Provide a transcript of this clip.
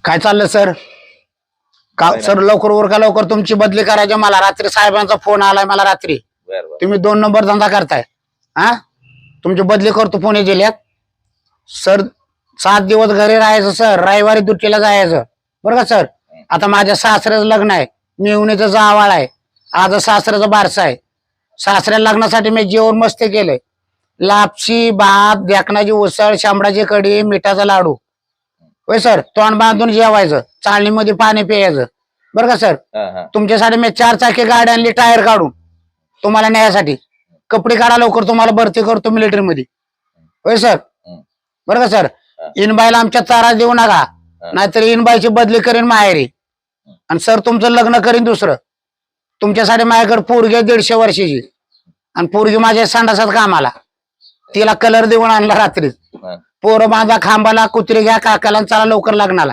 काय चाललं सर? का सर लवकर उरका, लवकर तुमची बदली करायची. मला रात्री साहेबांचा फोन आलाय मला रात्री. तुम्ही 2 नंबर धंदा करताय. हा, तुमची बदली करतो पुणे जिल्ह्यात. सर 7 दिवस घरी राहायचं सर, रविवारी दुट्टीला जायचं बरं का सर. आता माझ्या सासऱ्याचं लग्न आहे, मेहुणीचं जावाळ आहे, आज सासऱ्याचं बारसं आहे. सासऱ्या लग्नासाठी मी जेवण मस्त केलंय. लापशी, भात, देखणाची उसळ, शांबडाची कढी, मिठाचा लाडू. होय सर, तोंड बांधून जेवायचं, चाळणीमध्ये पाणी प्यायचं बरं का सर. तुमच्यासाठी मी 4 चाकी गाडी आणली टायर काढून तुम्हाला न्यायसाठी. कपडे काढा लवकर, तुम्हाला भरती करतो मिलिटरी मध्ये. होय सर, बरं का सर. इनबाईला आमच्या चारा देऊ नका, नाहीतर इनबाईची बदली करीन माहेरी. आणि सर तुमचं लग्न करीन दुसरं. तुमच्यासाठी माझ्याकडे पोरगी 150 वर्षाची, आणि पोरगी माझ्या संडासात कामाला. तिला कलर देऊन आणला रात्री. पोरं बांधा खांबाला, कुत्री घ्या काकाला, चला लवकर लग्नाला.